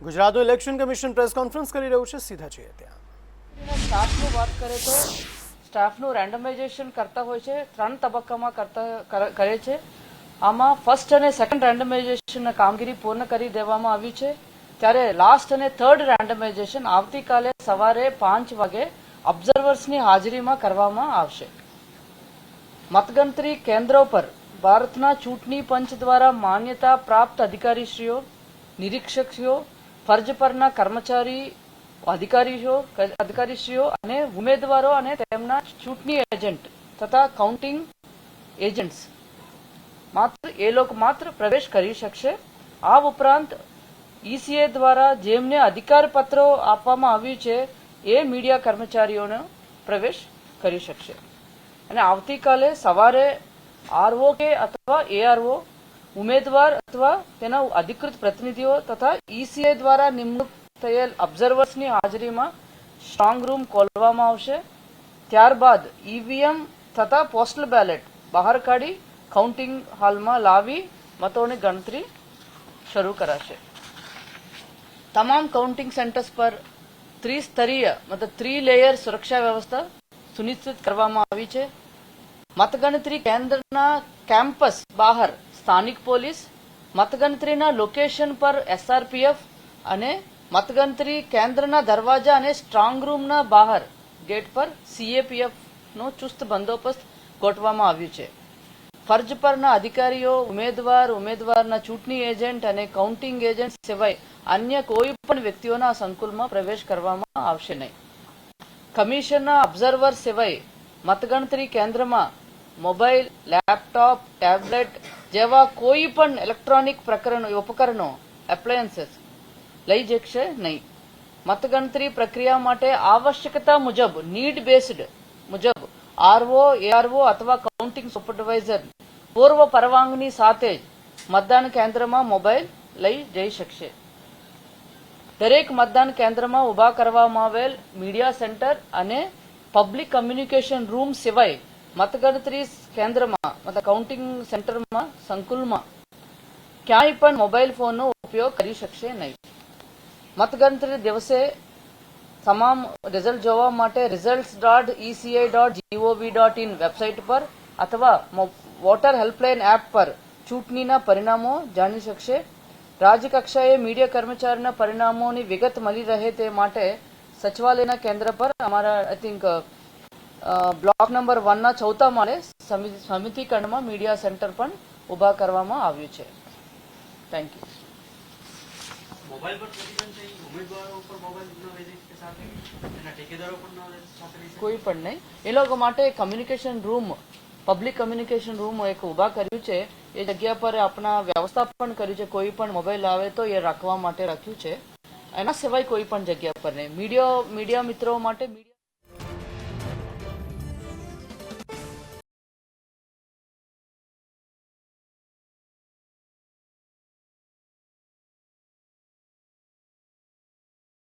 ગુજરાતનું election commission press conference કરી રહ્યું છે, સીધા છીએ ત્યાં. સ્ટાફની વાત કરીએ તો સ્ટાફનું રેન્ડમાઇઝેશન કરતા હોય છે, 3 તબક્કામાં કરે છે. આમાં ફર્સ્ટ અને સેકન્ડ રેન્ડમાઇઝેશન કામગીરી પૂર્ણ કરી દેવામાં આવી છે. ત્યારે લાસ્ટ અને થર્ડ રેન્ડમાઇઝેશન આવતીકાલે સવારે 5 વાગે ઓબ્ઝર્વર્સની હાજરીમાં કરવામાં આવશે. મતગણતરી કેન્દ્રો પર ભારતના ચૂંટણી પંચ દ્વારા માન્યતા પ્રાપ્ત અધિકારીશ્રીઓ, નિરીક્ષકશ્રીઓ, ફરજ પરના અધિકારીશ્રીઓ અને ઉમેદવારો અને તેમના ચૂંટણી એજન્ટ તથા કાઉન્ટિંગ એજન્ટ્સ માત્ર પ્રવેશ કરી શકશે. આ ઉપરાંત ઈસીએ દ્વારા જેમને અધિકાર પત્રો આપવામાં આવ્યું છે એ મીડિયા કર્મચારીઓનો પ્રવેશ કરી શકશે. અને આવતીકાલે સવારે આરઓ કે અથવા એઆરઓ, ઉમેદવાર અથવા તેના અધિકૃત પ્રતિનિધિઓ તથા ઈસીએ દ્વારા નિમણૂક થયેલ ઓબ્ઝર્વર્સની હાજરીમાં સ્ટ્રોંગ રૂમ ખોલવામાં આવશે. ત્યારબાદ ઈવીએમ તથા પોસ્ટલ બેલેટ બહાર કાઢી કાઉન્ટિંગ હોલમાં લાવી મતોની ગણતરી શરૂ કરાશે. તમામ કાઉન્ટિંગ સેન્ટર્સ પર ત્રિસ્તરીય મતલબ 3 લેયર સુરક્ષા વ્યવસ્થા સુનિશ્ચિત કરવામાં આવી છે. મતગણતરી કેન્દ્રના કેમ્પસ બહાર સ્થાનિક પોલીસ, મતગણતરીના લોકેશન પર એસઆરપીએફ અને મતગણતરી કેન્દ્રના દરવાજા અને સ્ટ્રોંગ રૂમના બહાર ગેટ પર સીએપીએફનો ચુસ્ત બંદોબસ્ત ગોઠવવામાં આવ્યું છે. ફરજ પરના અધિકારીઓ, ઉમેદવારના ચૂંટણી એજન્ટ અને કાઉન્ટિંગ એજન્ટ સિવાય અન્ય કોઈ પણ વ્યક્તિઓના સંકુલમાં પ્રવેશ કરવામાં આવશે નહીં. કમિશનના ઓબ્ઝર્વર સિવાય મતગણતરી કેન્દ્રમાં મોબાઈલ, લેપટોપ, ટેબ્લેટ જેવા કોઈ પણ ઇલેક્ટ્રોનિક ઉપકરણો એપ્લાયન્સીસ લઈ જશે નહીં. મતગણતરી પ્રક્રિયા માટે આવશ્યકતા મુજબ નીડ બેઝડ મુજબ આરઓ, એઆરઓ અથવા કાઉન્ટિંગ સુપરવાઇઝર પૂર્વ પરવાનગી સાથે જ મતદાન કેન્દ્રમાં મોબાઈલ લઈ જઈ શકશે. દરેક મતદાન કેન્દ્રમાં ઉભા કરવામાં આવેલ મીડિયા સેન્ટર અને પબ્લિક કમ્યુનિકેશન રૂમ સિવાય મતગણતરી કેન્દ્રમાં કાઉન્ટિંગ સેન્ટરમાં સંકુલમાં ક્યાંય પણ મોબાઈલ ફોનનો ઉપયોગ કરી શકશે નહીં. મતગણતરી દિવસે તમામ રિઝલ્ટ જોવા માટે results.eci.gov.in વેબસાઇટ પર અથવા વોટર હેલ્પલાઇન એપ પર ચૂંટણીના પરિણામો જાણી શકશે. રાજ્યકક્ષાએ મીડિયા કર્મચારીના પરિણામોની વિગત મળી રહે તે માટે સચિવાલયના કેન્દ્ર પર અમારા આઈ થિંક બ્લોક નંબર 1 ના 4થા માળે સમિતિકરણમાં મીડિયા સેન્ટર પણ ઉભા કરવામાં આવ્યું છે. Thank you. મોબાઈલ પર પ્રતિબંધ છે, ઉમેદવારો પર મોબાઈલ ન વેચે કે સાથે એના ઠેકેદારો પણ ન સાથે કોઈ પણ નહીં. એ લોકો માટે communication room, public communication room એક ઉભા કર્યું છે. એ જગ્યા પર આપણા વ્યવસ્થા પણ કર્યું છે. કોઈ પણ મોબાઈલ આવે તો એ રાખવા માટે રાખ્યું છે. એના સિવાય કોઈ પણ જગ્યા પર નહીં. મીડિયા મિત્રો માટે